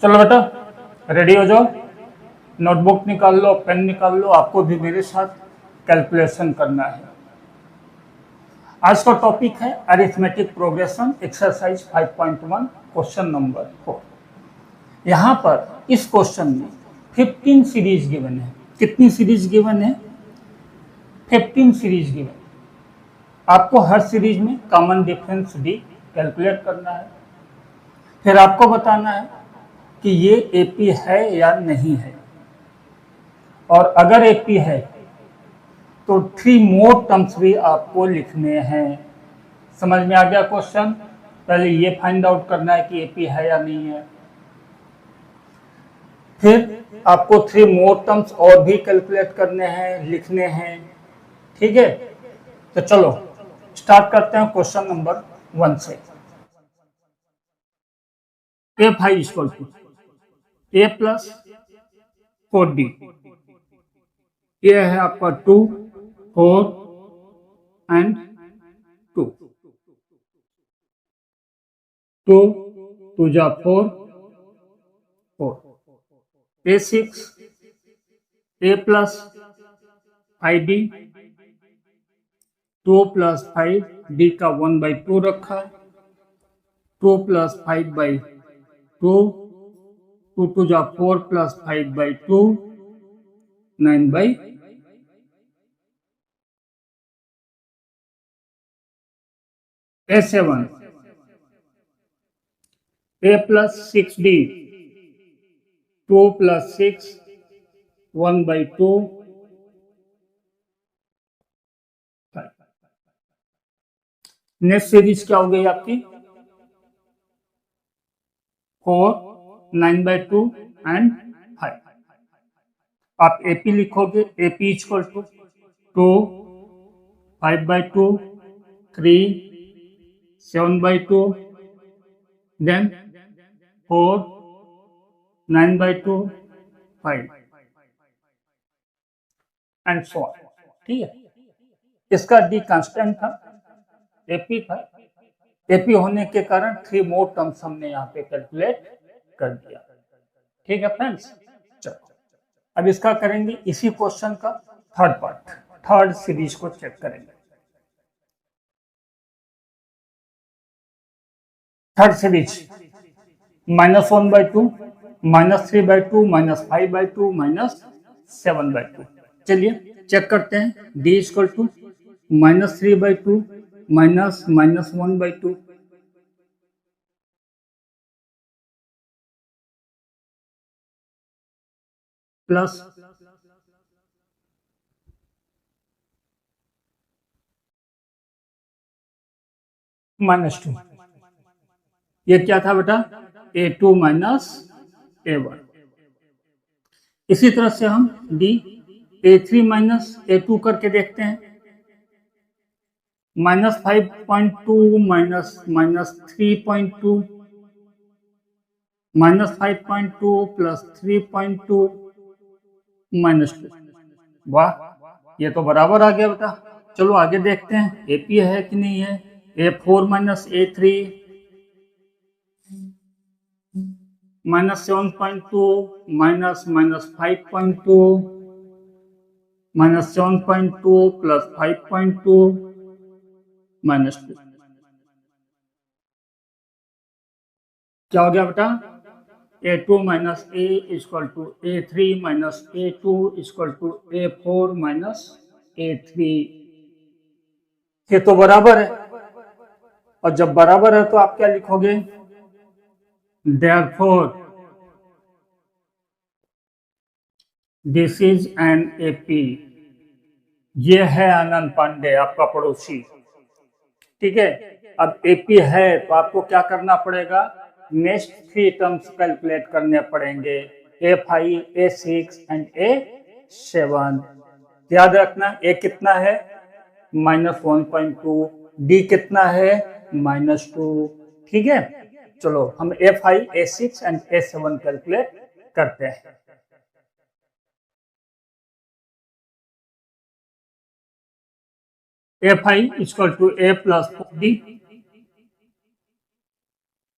चलो बेटा रेडी हो जाओ, नोटबुक निकाल लो, पेन निकाल लो, आपको भी मेरे साथ कैलकुलेशन करना है। आज का टॉपिक है arithmetic progression exercise 5.1 question number 4। यहाँ पर इस क्वेश्चन में 15 सीरीज गिवन है। कितनी सीरीज गिवन है? 15 सीरीज गिवन। आपको हर सीरीज में कॉमन डिफरेंस डी कैलकुलेट करना है। फिर आपको बताना है कि ये एपी है या नहीं है, और अगर एपी है तो 3 मोर टर्म्स भी आपको लिखने हैं। समझ में आ गया क्वेश्चन? पहले ये फाइंड आउट करना है कि एपी है या नहीं है, फिर आपको 3 मोर टर्म्स और भी कैलकुलेट करने हैं, लिखने हैं। ठीक है, तो चलो स्टार्ट करते हैं क्वेश्चन नंबर 1 से। F I equal to A plus 4d। ये है आपका 2, 4 एंड 2। 2 2 जा 4 4। A6 a plus 5d। 2 plus 5 d का 1/2 रखा है। 2 प्लस 5/2, 2 2 जा 4 plus 5/2, 9/। A7 a plus 6d। 2 plus 6 1/2, 5। Next series क्या हो गई आपकी? 4 9/2 एंड 5। आप एपी लिखोगे, AP equal to 2 5/2, 3 7/2, then 4 9/2, 5 and so on. ठीक है, इसका डी कांस्टेंट था, एपी था। एपी होने के कारण 3 मोर टर्म्स हमने यहाँ पे कैलकुलेट कर दिया। ठीक है फ्रेंड्स, चलो अब इसका करेंगे इसी क्वेश्चन का थर्ड पार्ट, थर्ड सीरीज को चेक करेंगे। Third series -1/2, -3/2, -5/2, -7/2। चलिए चेक करते हैं। d equal to -3/2 -1/2, plus -2। ये क्या था बेटा? A2 minus A1। इसी तरह से हम D A3 माइनस A2 करके देखते हैं। -5.2 -3.2, -5.2 प्लस 3.2 -2। वाह, ये तो बराबर आ गया बेटा। चलो आगे देखते हैं एपी है कि नहीं है। A4 minus A3 -7.2 -5.2 -7.2 plus 5.2 -2। क्या हो गया बेटा? A2 minus A equal to A3 minus A2 equal to A4 minus A3। ये तो बराबर है, और जब बराबर है तो आप क्या लिखोगे? Therefore this is an AP. ये है आनंद पांडे, आपका पड़ोसी। ठीक है, अब एपी है तो आपको क्या करना पड़ेगा? नेक्स्ट 3 टर्म्स कैलकुलेट करने पड़ेंगे, A5, A6 एंड A7। याद रखना A कितना है? -1.2। D कितना है? -2। ठीक है, चलो हम A5, A6 and A7 calculate करते हैं। A5 equal to A plus 4D।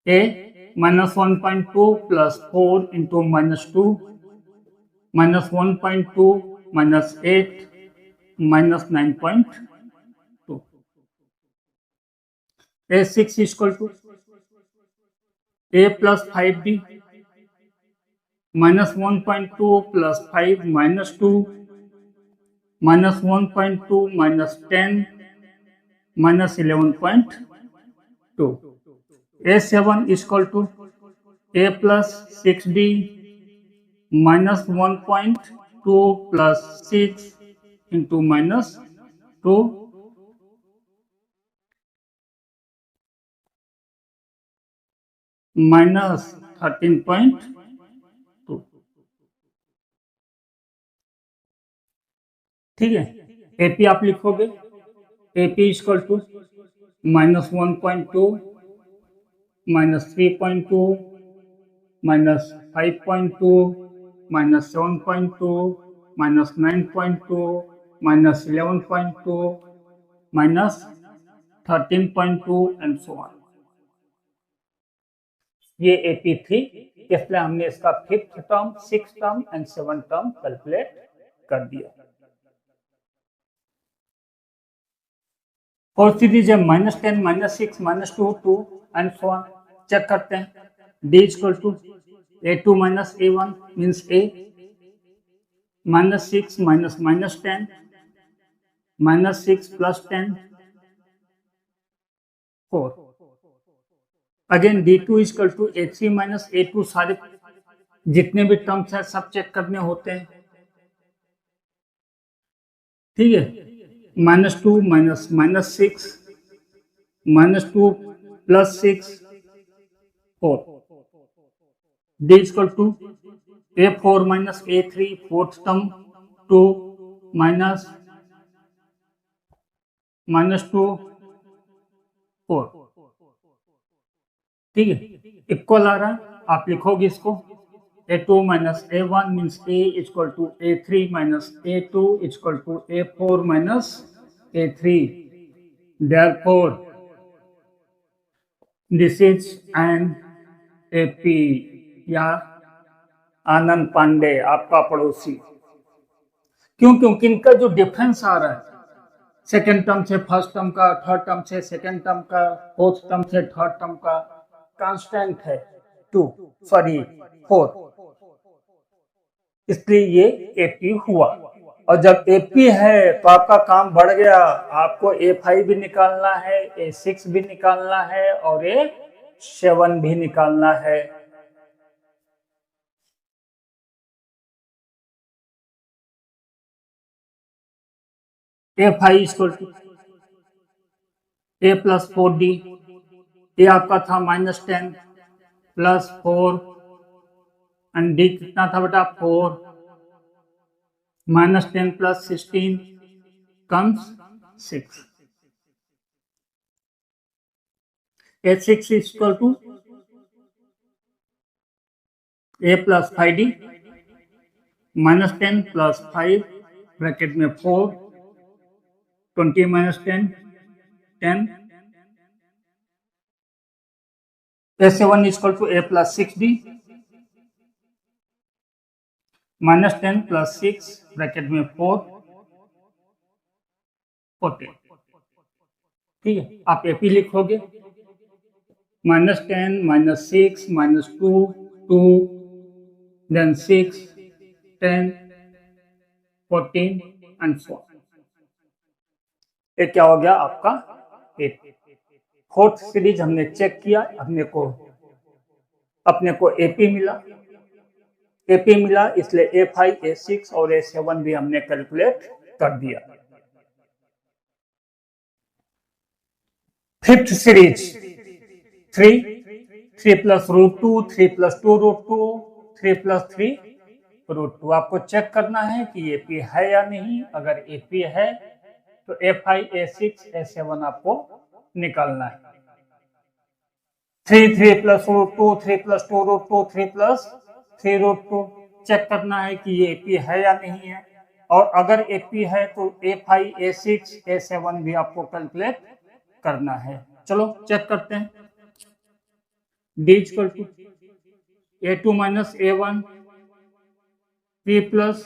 A -1.2 plus 4 into -2, -1.2 minus 8 minus 9.2. A6 is equal to A plus 5B minus 1.2 plus 5 minus 2 minus 1.2 minus 10 minus 11.2. A7 is equal to A plus 6D minus 1.2 plus 6 into minus 2 minus 13.2. ठीक है, AP आप लिखोगे AP equal to -1.2 minus 3.2 minus 5.2 minus 7.2 minus 9.2 minus 11.2 minus 13.2 and so on. ये AP3, इसलिए हमने इसका 5th term, 6th term and 7th term calculate कर दिया। और सीरीज है -10 -6 -2 2 एंड सो ऑन। चेक करते हैं। D equal to A2 minus A1 means A, -6 minus -10 -6 plus 10 4। Again D2 equal to A3 minus A2, सारे जितने भी टर्म्स हैं सब चेक करने होते हैं। ठीक है, -2 minus -6 -2 plus 6 4। D equal to A4 minus A3, fourth term 2 minus -2 4। ठीक है, इक्वल आ रहा है, आप लिखोगे इसको A2 minus A1 means A equal to A3 minus A2 equal to A4 minus A3। Therefore, this is an AP या आनंद पांडे आपका पड़ोसी। क्यों? क्योंकि इनका जो डिफरेंस आ रहा है सेकेंड टर्म से फर्स्ट टर्म का, थर्ड टर्म से सेकेंड टर्म का, फोर्थ टर्म से थर्ड टर्म का कांस्टेंट है 4, इसलिए ये एपी हुआ। और जब एपी है तो आपका काम बढ़ गया, आपको A5 भी निकालना है, A6 भी निकालना है और A7 भी निकालना है। A5 equal to A plus 4D, ये आपका था -10 प्लस 4 एंड D कितना था बेटा 4, -10 plus 16 comes 6। A6 is equal to A plus 5D -10 plus 5 bracket में 4, 20 minus 10 10। A7 is equal to A plus 6D -10 plus 6 bracket में 4 14। ठीक है, आप AP लिखोगे -10 -6 -2 2 then 6 10 14 and so on। ये क्या हो गया आपका AP। फोर्थ सीरीज हमने चेक किया, अपने को AP मिला, इसलिए A5 A6 और A7 भी हमने कैलकुलेट कर दिया। Fifth series 3 plus √2 3 plus 2 √2 3 plus 3 √2। आपको चेक करना है कि AP है या नहीं। अगर AP है तो A5 A6 A7 आपको निकालना है। 3 plus √2 3 plus 2 √2 3 plus 3 √2 चेक करना है कि ये AP है या नहीं है। और अगर AP है तो A5 A6 A7 भी आपको कैलकुलेट करना है। चलो चेक करते हैं। D equal to A2 minus A1 3 plus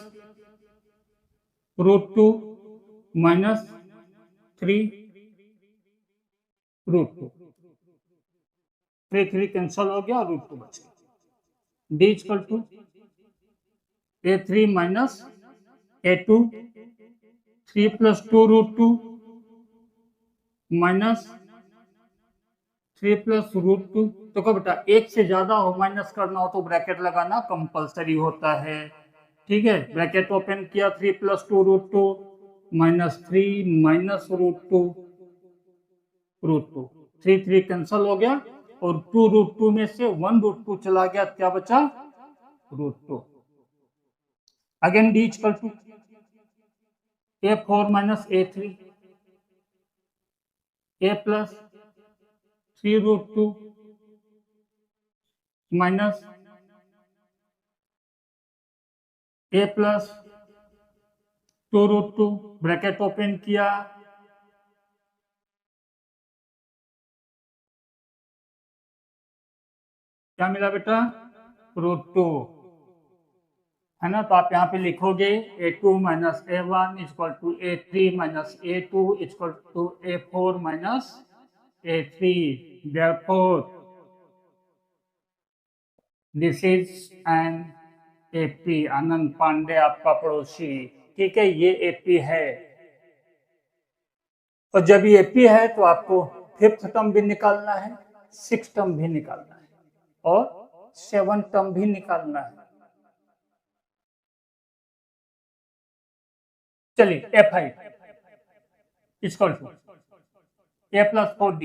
√2 minus 3 √2, 3 cancel हो गया और √2 बच गया। D equal to A3 minus A2 3 plus 2 √2 minus 3 plus √2। तो क्या बेटा, एक से ज्यादा हो माइनस करना हो तो ब्रैकेट लगाना कंपलसरी होता है। ठीक है, ब्रैकेट ओपन किया, 3 प्लस 2 √2 माइनस 3 माइनस √2 √2, 3 कैंसल हो गया और 2 √2 में से 1 √2 चला गया, क्या बचा √2। Again D equal to A4 minus A3 A plus 3 √2 minus A plus 2 √2, bracket open किया, क्या मिला बेटा √2, है ना। तो आप यहाँ पे लिखोगे A2 minus A1 equal to A3 minus A2 equal to A4 minus A3। Therefore, this is an AP। Anand Pandey आपका पड़ोसी, ठीक है, ये AP है। और जब ये AP है तो आपको 5th टर्म भी निकालना है, 6th टर्म भी निकालना है और 7th टर्म भी निकालना है। चलिए F5 equal to A plus 4D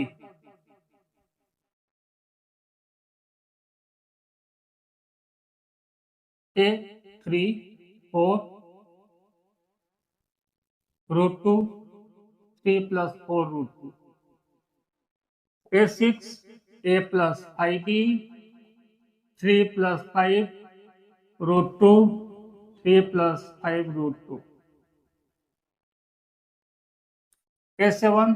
A3 4 √2 3 plus 4 √2 A6 A plus 5D 3 plus 5 √2 3 plus 5 √2 A7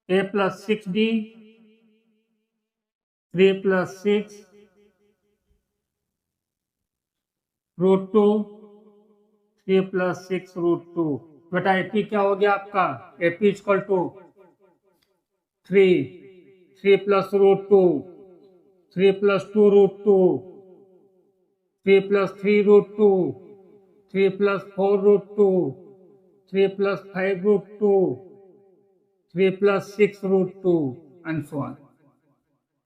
A plus 6D 3 plus 6 √2 3 plus 6 √2। बेटा AP क्या हो गया आपका, AP equal to 3 plus √2 3 plus 2 √2 3 plus 3 √2 3 plus 4 √2 3 plus 5 √2 3 plus 6 √2 and so on.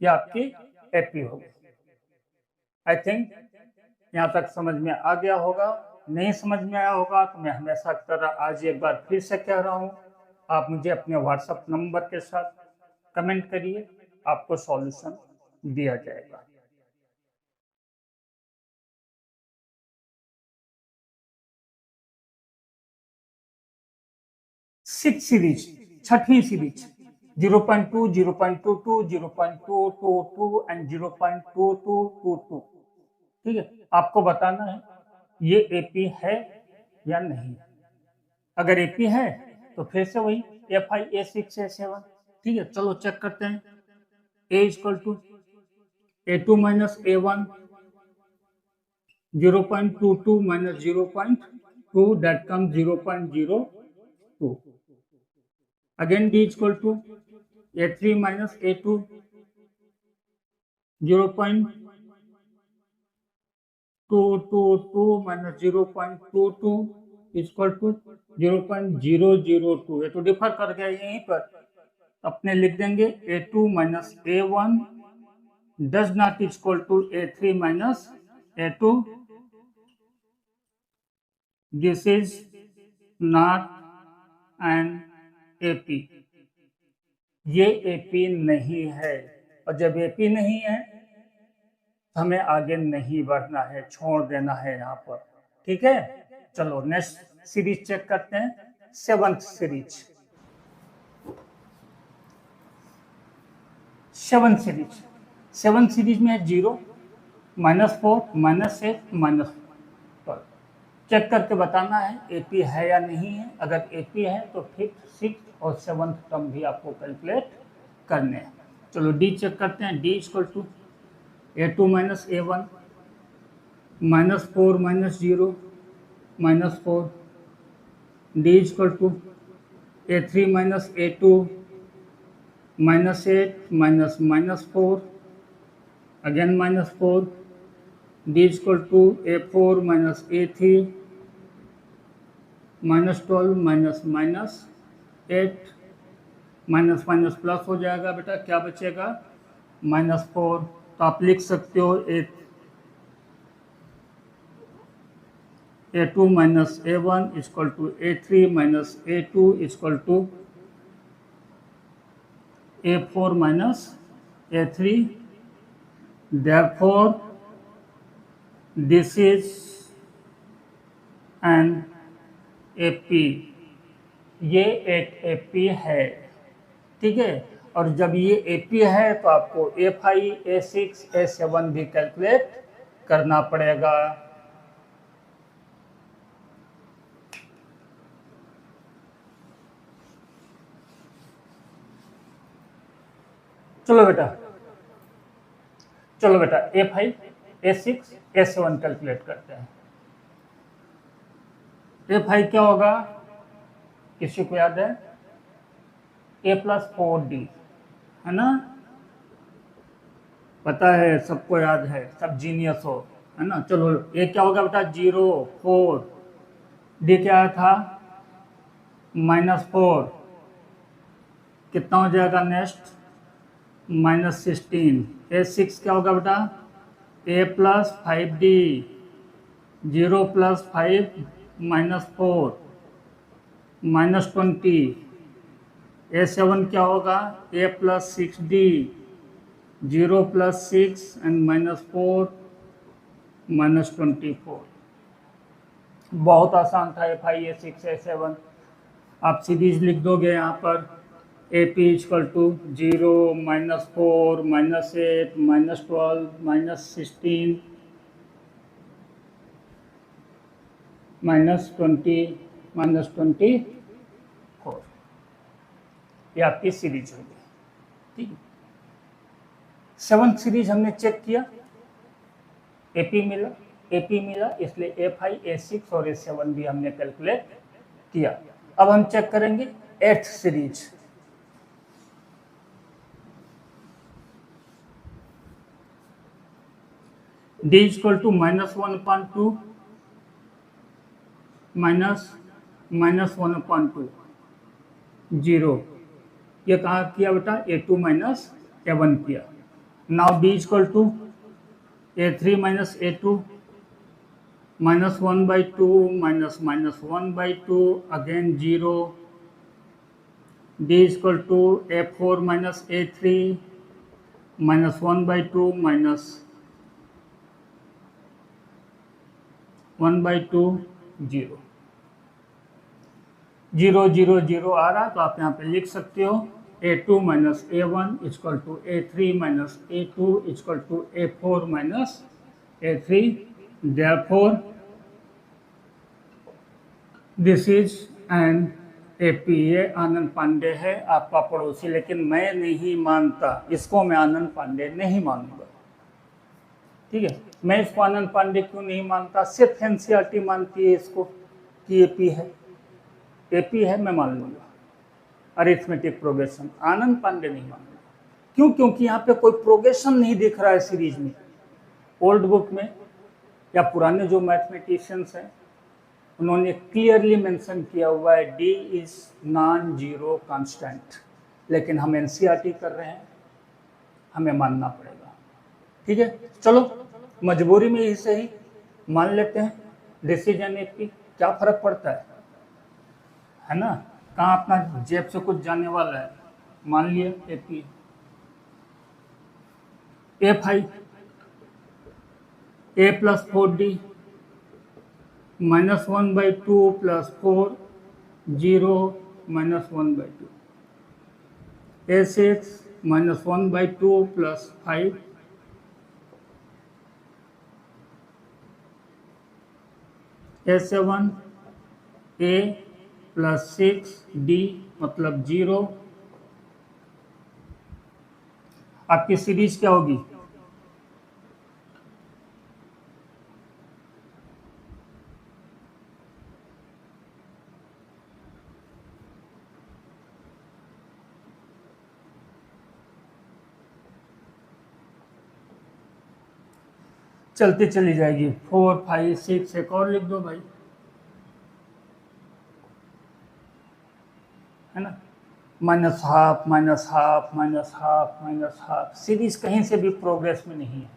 ये आपकी AP होगी। I think यहाँ तक समझ में आ गया होगा। नहीं समझ में आया होगा तो मैं हमेशा की तरह आज एक बार फिर से कह रहा हूँ, आप मुझे अपने व्हाट्सएप नंबर के साथ कमेंट करिए, आपको सॉल्यूशन दिया जाएगा। Six series, Chhathi series 0.2 0.22 0.222 and 0.2222। ठीक है, आपको बताना है ये AP है या नहीं। अगर AP है तो फिर से वही F5 A6 A7। ठीक है, चलो चेक करते हैं। A equal to A2 minus A1 0.22 minus 0.2 that comes 0.02। Again D equal to A3 minus A2 0.222 minus 0.22 equal to 0.002। ये तो डिफर कर गया यहीं पर, अपने लिख देंगे A2 minus A1 does not equal to A3 minus A2। This is not an AP। ये AP नहीं है, और जब AP नहीं है हमें आगे नहीं बढ़ना है, छोड़ देना है यहाँ पर। ठीक है, चलो नेक्स्ट सीरीज चेक करते हैं। 7th सीरीज, 7th सीरीज में 0 -4 -8 -4। चेक करके बताना है AP है या नहीं है। अगर AP है तो 5th 6th और 7th टर्म भी आपको कैलकुलेट करने हैं। चलो डी चेक करते हैं। D equal to A2 minus A1 -4 minus 0 -4, D equal to A3 minus A2 -8 minus 4 again -4, D equal to A4 minus A3 -12 -8, minus minus plus हो जाएगा बेटा, क्या बचेगा -4। तो आप लिख सकते हो A2 minus A1 equal to A3 minus A2 equal to A4 minus A3। Therefore, this is an AP, ये एक AP है, ठीक है। और जब ये AP है तो आपको A5, A6, A7 भी कैलकुलेट करना पड़ेगा। चलो बेटा A5, A6, A7 कैलकुलेट करते हैं। A5 क्या होगा, किसी को याद है? A+4D है ना, पता है सबको याद है, सब जीनियस हो, है ना। चलो ये क्या होगा बेटा 0, 4, डी क्या था -4, कितना हो जाएगा नेक्स्ट -16। A6 क्या होगा बेटा A+5D, 0 + 5 -4 -20। A7 क्या होगा A+6D, 0 + 6 and -4 -24। बहुत आसान था A5, A6, A7। आप सीरीज लिख दोगे यहाँ पर AP इक्वल टू 0 -4 -8 -12 -16 -20 -24। ये आपकी सीरीज होगी, ठीक है। 7th सीरीज हमने चेक किया, AP मिला, इसलिए A5, A6 और A7 भी हमने कैलकुलेट किया। अब हम चेक करेंगे 8th series. D equal to -1/2 -1/2 0, ये कहाँ किया बेटा A2 माइनस A1 किया। Now D equal to A3 minus A2 -1/2 -1/2 again 0, D equal to A4 minus A3 -1/2 1/2 0 0 0 0 आ रहा, तो आप यहाँ पे लिख सकते हो A2 minus A1 equal to A3 minus A2 equal to A4 minus A3। Therefore, this is an AP। ये आनंद पांडे है आपका पड़ोसी, लेकिन मैं नहीं मानता इसको, मैं आनंद पांडे नहीं मानूंगा, ठीक है। मैं इसको आनंद पांडे क्यों नहीं मानता, सिर्फ NCERT मानती है इसको कि AP है, AP है मैं मान लूंगा। अरिथमेटिक प्रोग्रेशन आनंद पांडे नहीं मानूंगा, क्यों? क्योंकि यहाँ पे कोई प्रोग्रेशन नहीं दिख रहा है सीरीज में। ओल्ड बुक में या पुराने जो मैथमेटिशियंस हैं उन्होंने क्लियरली मेंशन किया हुआ है D is non zero constant, लेकिन हम NCERT कर रहे हैं, हमें मानना पड़ेगा, ठीक है। चलो मजबूरी में ही सही मान लेते हैं, डिसीजन AP, क्या फर्क पड़ता है ना, कहाँ अपना जेब से कुछ जाने वाला है, मान लिया AP। A5 A+4D -1/2 + 4 0 -1/2। A6 -1/2 + 5 A7 A + 6D मतलब 0 आपकी सीरीज क्या होगी? चलती चली जाएगी, 4 5 6, एक और लिख दो भाई, है ना, minus half minus half minus half minus half. Series कहीं से भी प्रोग्रेस में नहीं है,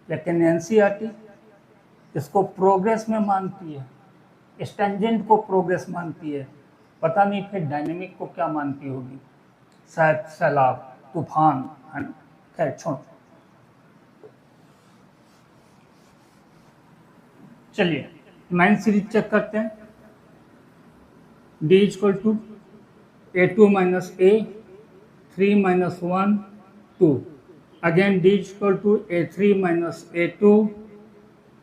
लेकिन एनसीईआरटी इसको प्रोग्रेस में मानती है, स्टेंजेंट को प्रोग्रेस मानती है, पता नहीं फिर डायनेमिक को क्या मानती होगी, शायद सैलाब तूफान, है ना। खैर छोड़, चलिए 9 सीरीज चेक करते हैं। D equal to A2 minus A, 3 minus 1, 2. Again D is equal to A3 minus A2,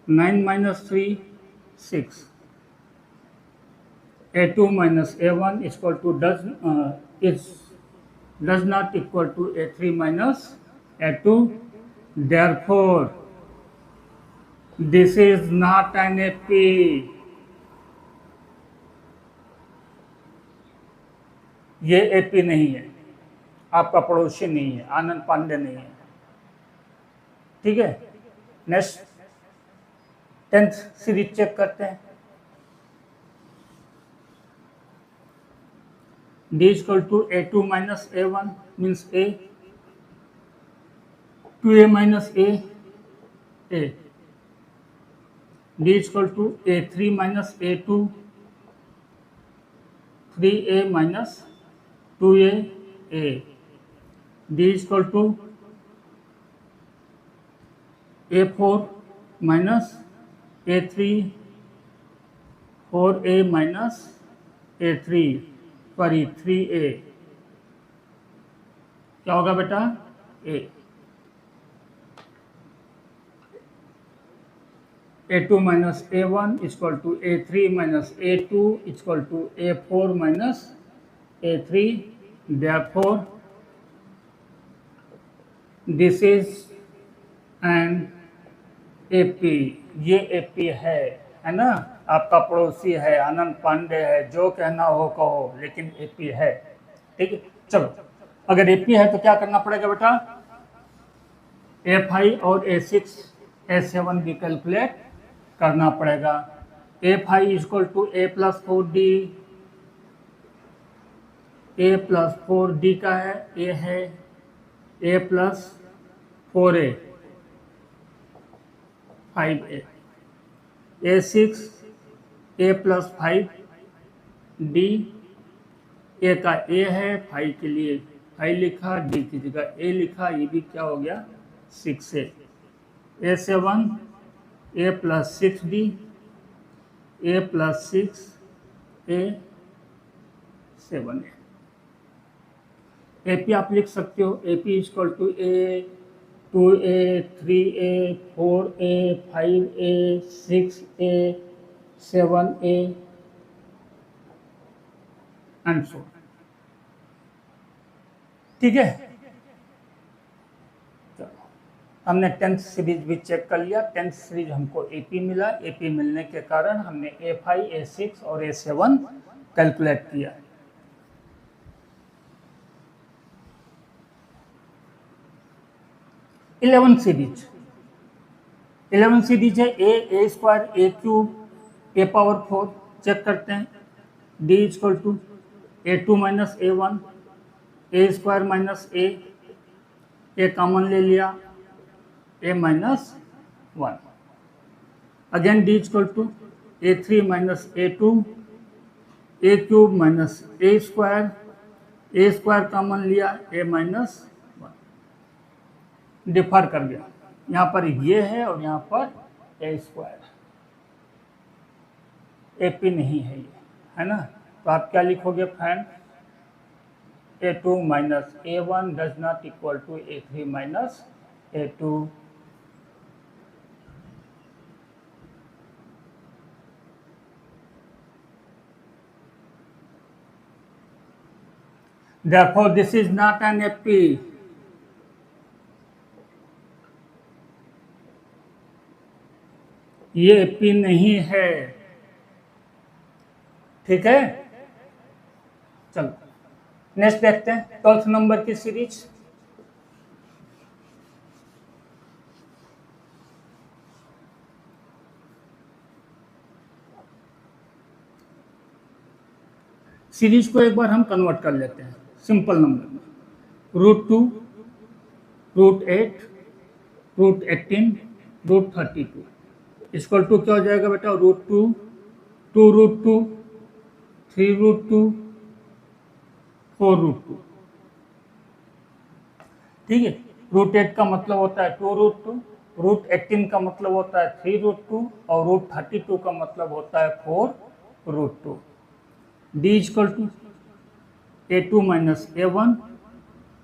9 minus 3, 6. A2 minus A1 is equal to does not equal to A3 minus A2. Therefore, this is not an AP. ये AP नहीं है, आपका पड़ोसी नहीं है, आनंद पांडे नहीं है, ठीक है। नेक्स्ट 10th सीरीज चेक करते हैं। D equal to A2 minus A1 means A, 2A minus A, A। D equal to A3 minus A2, 3A minus 2A, A। D is equal to A4 minus A3, 4A minus A3, sorry 3A, क्या होगा बेटा? A। A2 minus A1 is equal to A3 minus A2 is equal to A4 minus A3, therefore this is an AP। ये AP है ना, आपका पड़ोसी है, आनंद पांडे है, जो कहना हो कहो, लेकिन AP है, ठीक है। चलो, अगर AP है तो क्या करना पड़ेगा बेटा? A5 और A6 A7 भी कैलकुलेट करना पड़ेगा। A5 equal to A plus 4D, A plus 4D का है, A है A plus 4A, 5A। A6 A plus 5D, A का A है, 5 के लिए 5 लिखा, D की जगह A लिखा, ये भी क्या हो गया? 6A। A7 A plus 6D, A plus 6A, 7A। AP आप लिख सकते हो, AP equal to A, 2A, 3A, 4A, 5A, 6A, 7A and so, ठीक है। चलो, हमने 10th सीरीज भी चेक कर लिया। 10th सीरीज हमको AP मिला, AP मिलने के कारण हमने A5, A6 और A7 कैलकुलेट किया। इलेवन सीरीज है A square A cube A power 4, check करते हैं। D equal to A2 minus A1, A square minus A common ले लिया, A minus 1। Again D equal to A3 minus A2, A cube minus A square common लिया, A minus 1। Differ कर गया, यहाँ पर ये है और यहाँ पर A स्क्वायर, AP नहीं है ये, है ना। तो आप क्या लिखोगे friend? A2 minus A1 does not equal to A3 minus A2। Therefore, this is not an AP. ये एपी नहीं है, ठीक है। चलो नेक्स्ट देखते हैं 12th नंबर की सीरीज। सीरीज को एक बार हम कन्वर्ट कर लेते हैं सिंपल नंबर में। √2, √8, √18, √32 इक्वल टू क्या हो जाएगा बेटा? √2, 2√2, 3√2, 4√2, ठीक है। √8 का मतलब होता है 2√2, √18 का मतलब होता है 3√2 और √32 का मतलब होता है 4√2। D equal to A2 minus A1,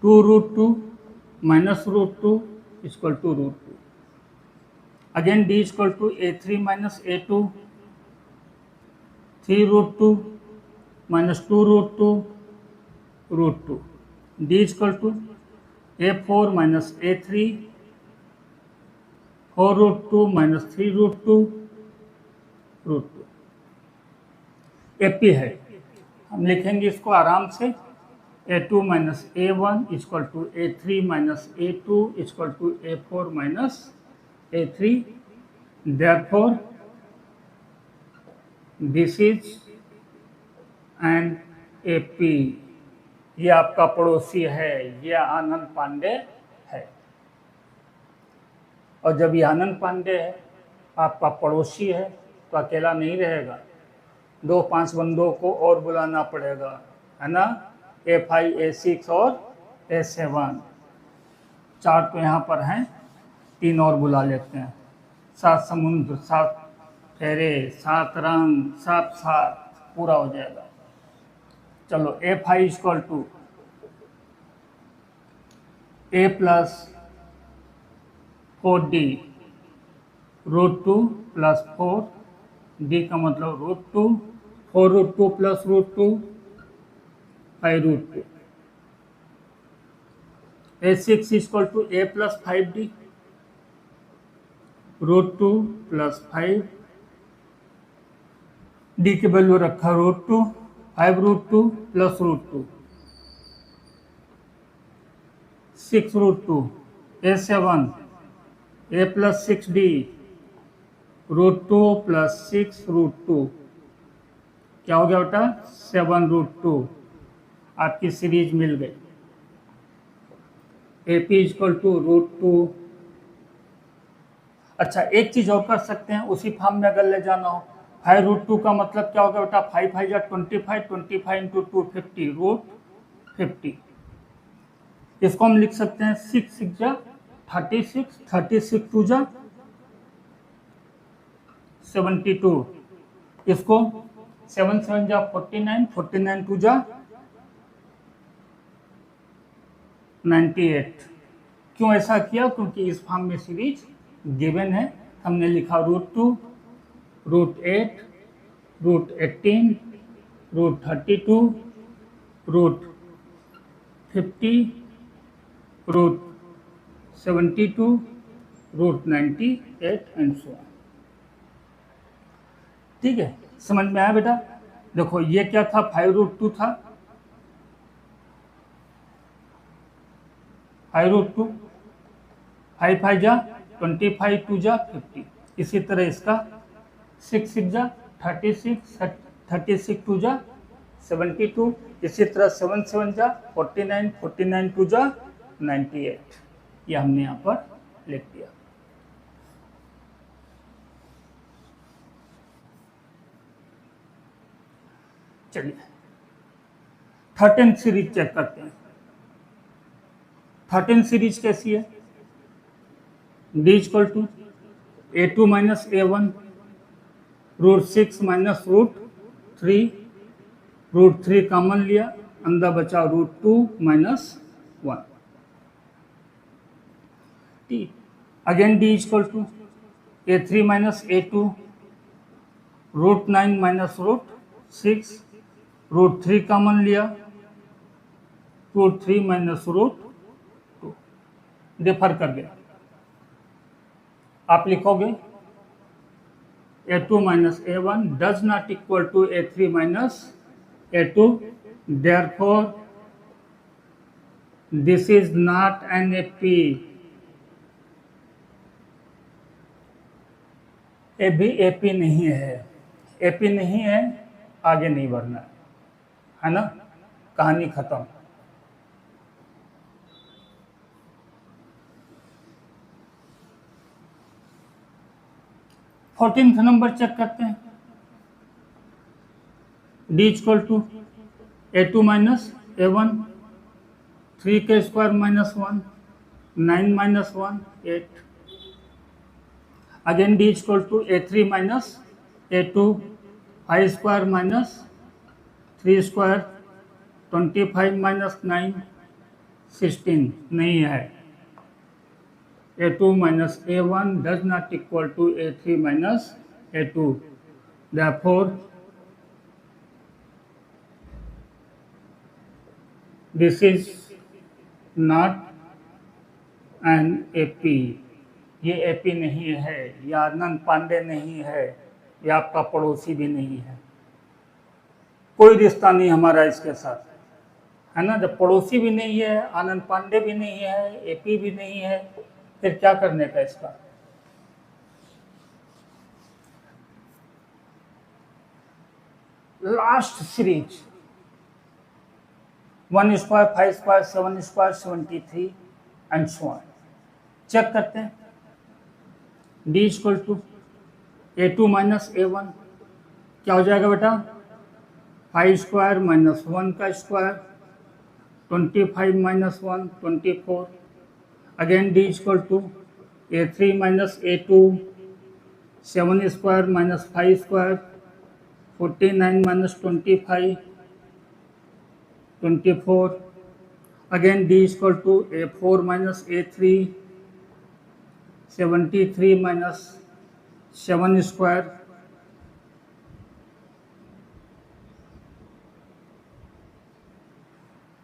2√2 minus √2 equal to √2। Again D equal to A3 minus A2, 3√2 minus 2√2 √2। D equal to A4 minus A3, 4√2 minus 3√2 √2। AP है, हम लिखेंगे इसको आराम से। A2 minus A1 equal to A3 minus A2 equal to A4 minus A3। Therefore this is an AP। ये आपका पड़ोसी है, ये आनंद पांडे है। और जब ये आनंद पांडे है, आपका पड़ोसी है, तो अकेला नहीं रहेगा, 2-5 बंदों को और बुलाना पड़ेगा, है ना। A5, A6 और A7, 4 तो यहाँ पर हैं, 3 और बुला लेते हैं। 7 समुद्र, 7 फेरे, 7 रंग, 7 पूरा हो जाएगा। चलो A5 equal to A plus 4D, √2 plus 4, D का मतलब √2, 4√2 plus √2, 5√2। A6 equal to A plus 5D, √2 plus 5, D की वैल्यू रखा √2, 5√2 plus √2, 6√2। A7 A plus 6D, √2 plus 6√2, क्या हो गया बेटा? 7√2। आपकी सीरीज मिल गई। AP equal to √2। अच्छा, एक चीज और कर सकते हैं, उसी फॉर्म में अगर ले जाना हो, 5√2 का मतलब क्या होगा बेटा? 5 5 जा 25, 25 इंटू 2 50, √50। इसको हम लिख सकते हैं 6 6 जा 36, 36 2 जा 72। इसको 7 7 जा 49, 49 2 जा 98। क्यों ऐसा किया? क्योंकि इस फॉर्म में सीरीज गिवन है। हमने लिखा √2, √8, √18, √32, √50, √72, √98 एंड सो ऑन। ठीक है, समझ में आया बेटा? देखो ये क्या था? 5√2 था, 5√2, 5 5 जा 25, 2 जा 50। इसी तरह इसका 6 6 जा 36, 36 2 जा 72। इसी तरह 7 7 जा 49, 49 2 जा 98। ये हमने यहाँ पर लिख दिया। चलिए 13 सीरीज चेक करते हैं। 13 सीरीज कैसी है? D equal to A2 minus A1, √6 minus √3, √3 common लिया, अंदर बचा √2 माइनस 1। ठीक, again D equal to A3 minus A2, √9 minus √6, √3 common लिया, √3 माइनस √2, डिफर कर गया। आप लिखोगे A2 minus A1 does not equal to A3 minus A2. Therefore, this is not an AP. ये भी AP नहीं है, AP नहीं है, आगे नहीं बढ़ना है ना, कहानी खत्म। फोर्टीन्थ नंबर चेक करते हैं। D equal to A2 minus A1, 3 के square minus 1, 9 minus 1, 8। Again D equal to A3 minus A2, 5 square minus 3 square, 25 minus 9, 16 नहीं है। A2 minus A1 does not equal to A3 minus A2. Therefore, this is not an AP. ये AP नहीं है, ये आनंद पांडे नहीं है, ये आपका पड़ोसी भी नहीं है, कोई रिश्ता नहीं हमारा इसके साथ, है ना। जब पड़ोसी भी नहीं है, आनंद पांडे भी नहीं है, AP भी नहीं है, फिर क्या करने का इसका। Last series 1 square, 5 square, 7 square, 73 and so on. Check करते हैं। D equal to A2 minus A1 क्या हो जाएगा बेटा, 5 स्क्वायर माइनस 1 का square, 25 minus 1, 24। Again D equal to A3 minus A2, 7 square minus 5 square, 49 minus 25, 24. Again D equal to A4 minus A3, 73 minus 7 square,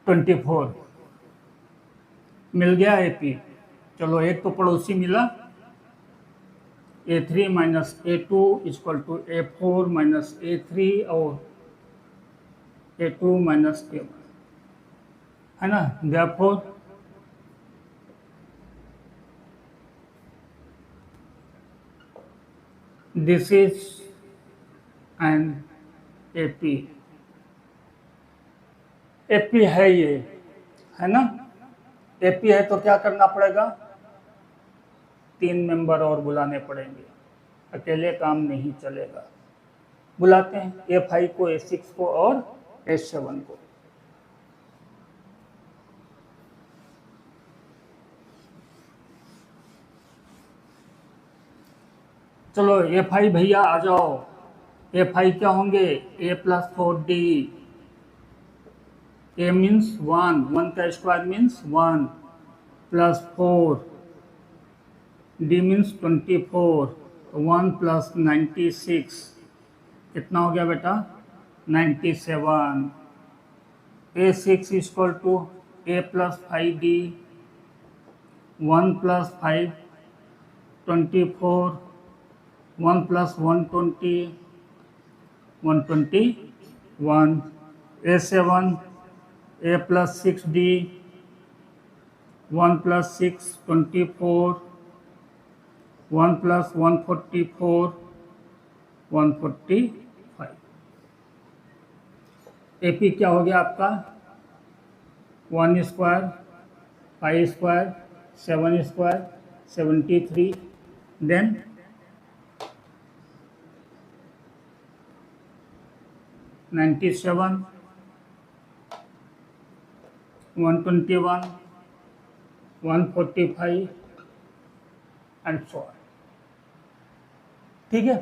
24। मिल गया AP। चलो एक तो पड़ोसी मिला। A3 minus A2 equal to A4 minus A3 और A2 minus A1, है ना। Therefore this is an AP। AP है ये, है ना। AP है तो क्या करना पड़ेगा, 3 मेंबर और बुलाने पड़ेंगे, अकेले काम नहीं चलेगा। बुलाते हैं A5 को, A6 को और A7 को। चलो A5 भैया आ जाओ। A5 क्या होंगे, A plus 4D। A means 1, 1 का square means 1 plus 4, D means 24, 1 plus 96 कितना हो गया बेटा, 97। A6 equal to A plus 5D, 1 प्लस 5, 24, 1 plus 120, 121। A7 A plus 6D, 1 plus 6, 24, 1 plus 144, 145। AP क्या हो गया आपका, 1 square, 5 square, 7 square, 73, then 97, 121, 145 and so on. ठीक है।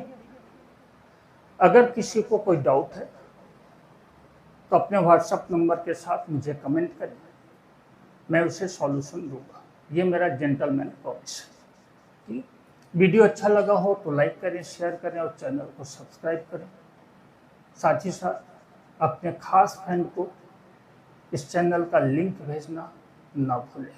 अगर किसी को कोई डाउट है तो अपने व्हाट्सएप नंबर के साथ मुझे कमेंट करें, मैं उसे सॉल्यूशन दूंगा। ये मेरा जेंटलमैन प्रॉमिस है। ठीक। वीडियो अच्छा लगा हो तो लाइक करें, शेयर करें और चैनल को सब्सक्राइब करें। साथ ही साथ अपने खास फ्रेंड को इस चैनल का लिंक भेजना ना भूलें।